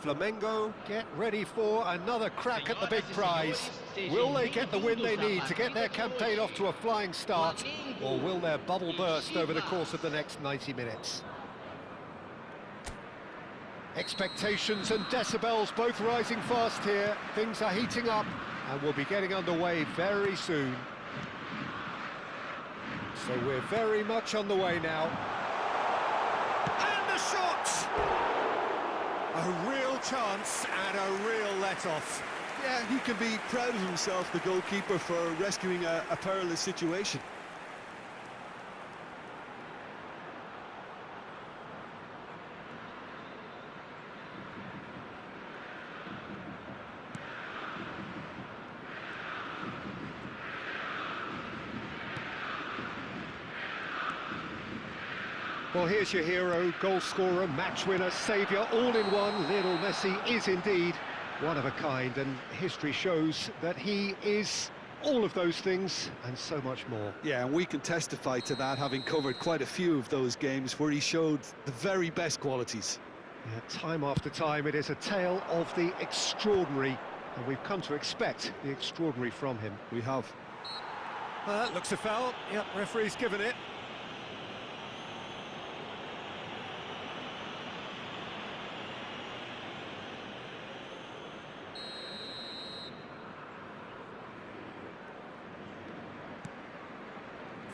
Flamengo get ready for another crack at the big prize. Will they get the win they need to get their campaign off to a flying start, or will their bubble burst over the course of the next 90 minutes? Expectations and decibels both rising fast here. Things are heating up and we'll be getting underway very soon. So we're very much on the way now. And the shot! A real chance and a real let-off. Yeah, he can be proud of himself, the goalkeeper, for rescuing a perilous situation. Well, here's your hero, goal scorer, match winner, saviour, all in one. Lionel Messi is indeed one of a kind, and history shows that he is all of those things and so much more. Yeah, and we can testify to that, having covered quite a few of those games where he showed the very best qualities. Yeah, time after time, it is a tale of the extraordinary, and we've come to expect the extraordinary from him. We have. That looks a foul. Yep, referee's given it.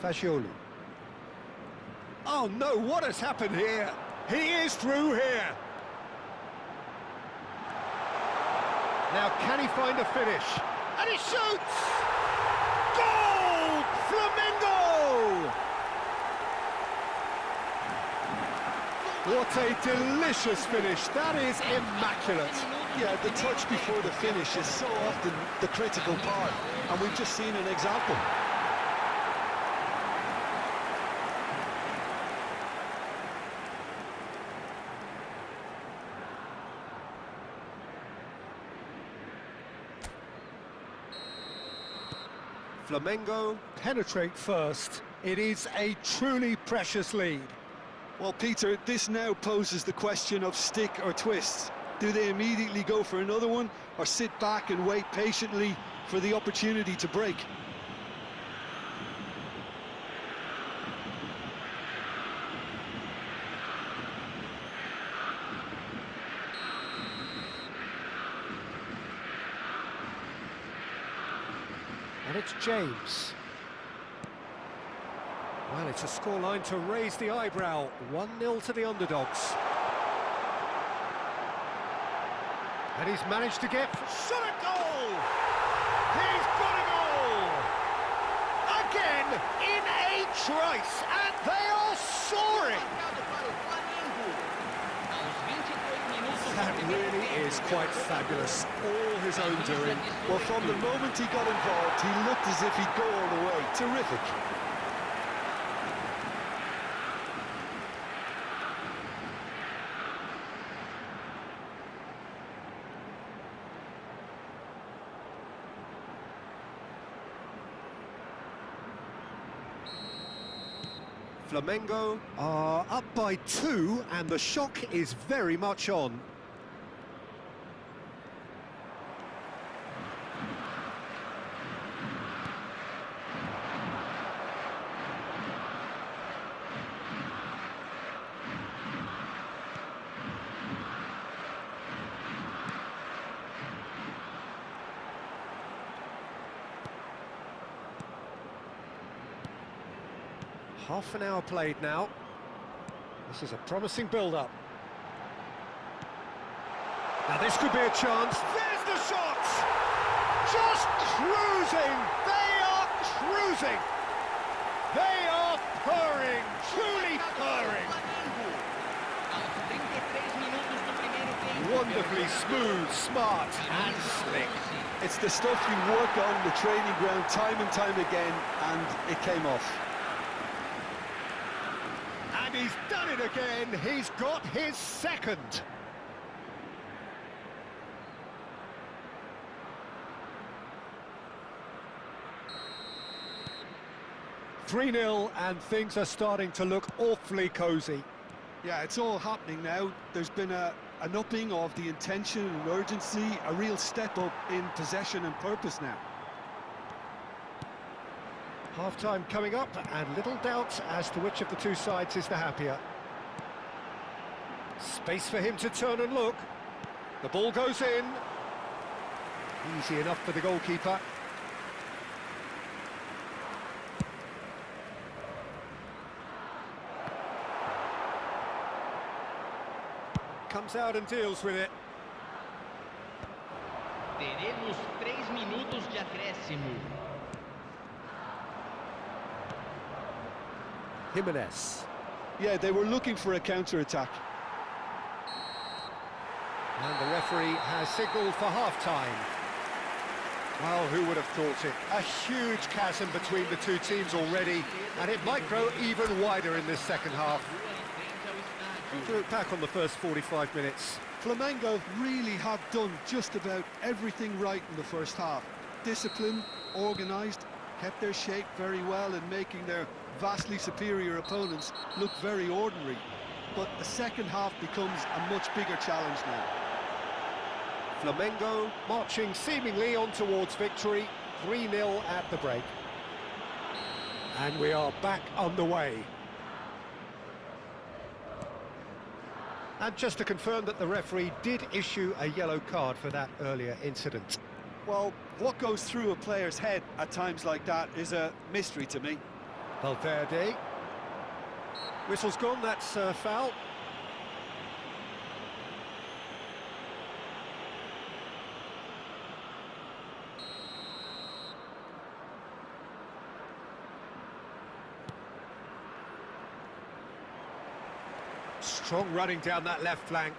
Fagioli. Oh no, what has happened here? He is through here. Now can he find a finish? And he shoots! Goal! Flamengo! What a delicious finish. That is immaculate. Yeah, the touch before the finish is so often the critical part, and we've just seen an example. Flamengo penetrate first. It is a truly precious lead. Well, Peter, this now poses the question of stick or twist. Do they immediately go for another one, or sit back and wait patiently for the opportunity to break? And it's James. Well, it's a scoreline to raise the eyebrow. 1-0 to the underdogs. And he's managed to get... Shot a goal! He's got a goal! Again, in a trice, and they are soaring! That really is quite fabulous. All his own doing. Well, from the moment he got involved, he looked as if he'd go all the way. Terrific. Flamengo are up by 2, and the shock is very much on. Half an hour played now. This is a promising build-up. Now this could be a chance. There's the shot! Just cruising! They are cruising! They are purring, truly purring! Wonderfully smooth, smart and slick. It's the stuff you work on the training ground time and time again, and it came off. And he's done it again. He's got his second. (3-0) and things are starting to look awfully cosy. Yeah, it's all happening now. There's been a an upping of the intention and urgency, a real step up in possession and purpose now. Half-time coming up, and little doubt as to which of the two sides is the happier. Space for him to turn and look. The ball goes in. Easy enough for the goalkeeper. Comes out and deals with it. Teremos 3 minutos de acréscimo. Jimenez. Yeah, they were looking for a counter-attack. And the referee has signalled for half-time. Well, who would have thought it? A huge chasm between the two teams already, and it might grow even wider in this second half. To look back on the first 45 minutes. Flamengo really have done just about everything right in the first half. Disciplined, organised, kept their shape very well in making their vastly superior opponents look very ordinary. But the second half becomes a much bigger challenge now. Flamengo marching seemingly on towards victory, 3-0 at the break. And we are back underway. And just to confirm that the referee did issue a yellow card for that earlier incident. Well, what goes through a player's head at times like that is a mystery to me. Valverde. Whistle's gone, that's foul. Strong running down that left flank.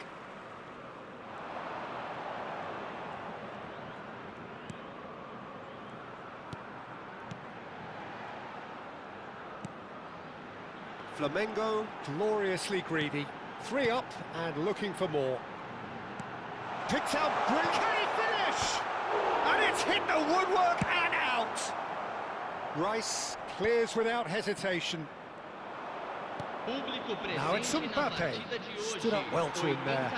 Flamengo gloriously greedy. 3 up and looking for more. Picked out, brilliant. Can he finish? And it's hit the woodwork and out. Rice clears without hesitation. Now it's Mbappe. Stood up well to him there.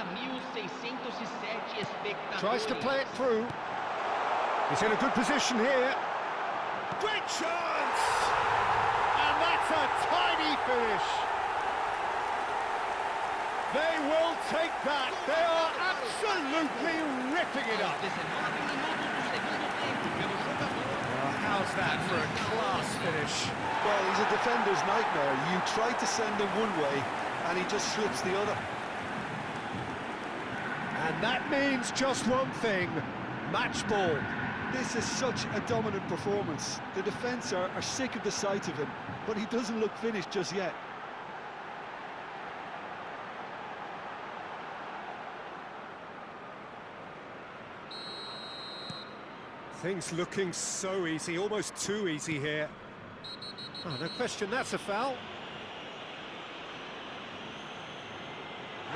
Tries to play it through. He's in a good position here. Great chance! And that's a tiny finish. They will take that. They are absolutely ripping it up. How's that for a class finish? Well, he's a defender's nightmare. You try to send him one way, and he just slips the other. And that means just one thing, match ball. This is such a dominant performance. The defence are sick of the sight of him, but he doesn't look finished just yet. Things looking so easy, almost too easy here. Oh, no question, that's a foul.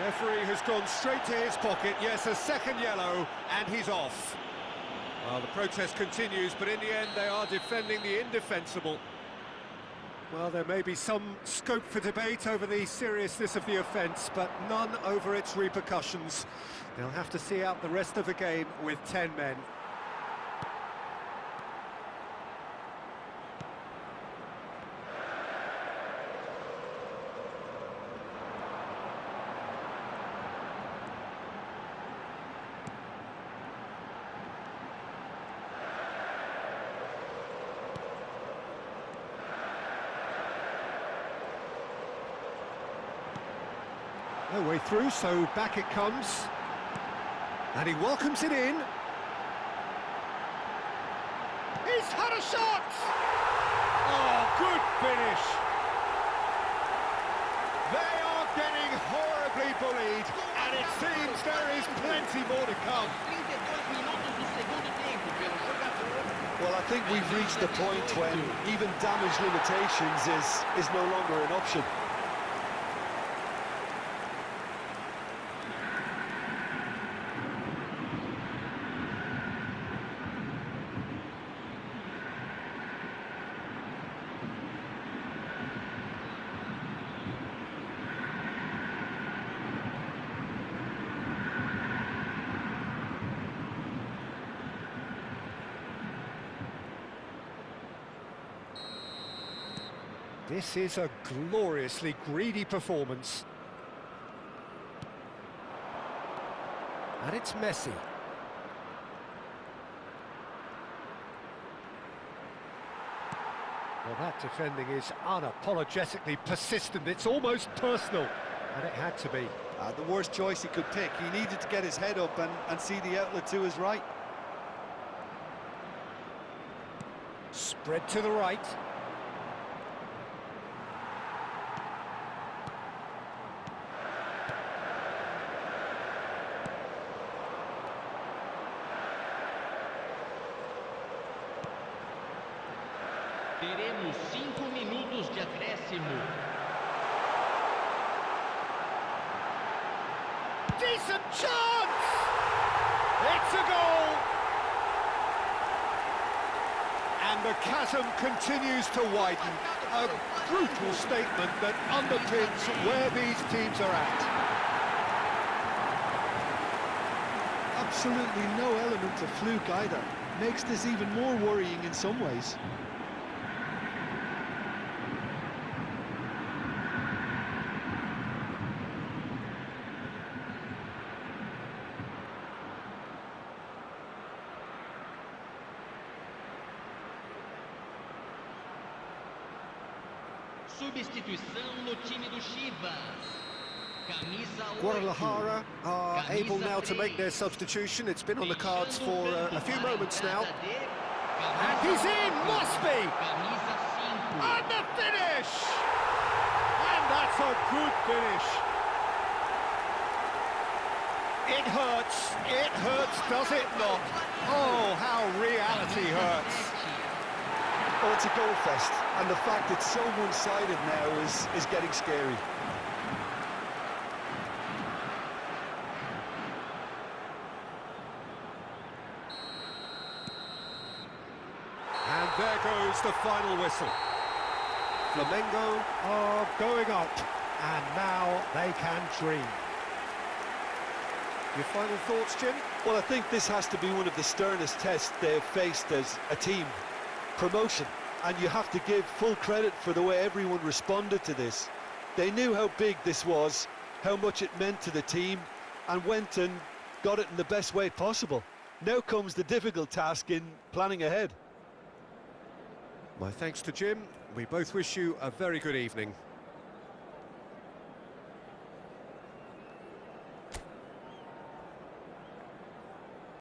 Referee has gone straight to his pocket. Yes, a second yellow, and he's off. Well, the protest continues, but in the end, they are defending the indefensible. Well, there may be some scope for debate over the seriousness of the offence, but none over its repercussions. They'll have to see out the rest of the game with 10 men. No way through, so back it comes. And he welcomes it in. He's had a shot! Oh, good finish! They are getting horribly bullied, and it seems there is plenty more to come. Well, I think we've reached the point when even damage limitations is no longer an option. This is a gloriously greedy performance. And it's Messi. Well, that defending is unapologetically persistent. It's almost personal, and it had to be. The worst choice he could pick. He needed to get his head up and see the outlet to his right. Spread to the right. Teremos 5 minutos de acréscimo. Decent chance! It's a goal! And the chasm continues to widen. A brutal statement that underpins where these teams are at. Absolutely no element of fluke either. Makes this even more worrying in some ways. Substituição no time do Chivas. Camisa 8. Guadalajara are able now to make their substitution. It's been on the cards for a few moments now. And he's in, must be! Camisa 5. And the finish! And that's a good finish. It hurts, does it not? Oh, how reality hurts. Oh, it's a goal fest, and the fact it's so one-sided now is getting scary. And there goes the final whistle. Flamengo are going up, and now they can dream. Your final thoughts, Jim? Well, I think this has to be one of the sternest tests they've faced as a team. Promotion, and you have to give full credit for the way everyone responded to this. They knew how big this was, how much it meant to the team, and went and got it in the best way possible. Now comes the difficult task in planning ahead. My thanks to Jim. We both wish you a very good evening.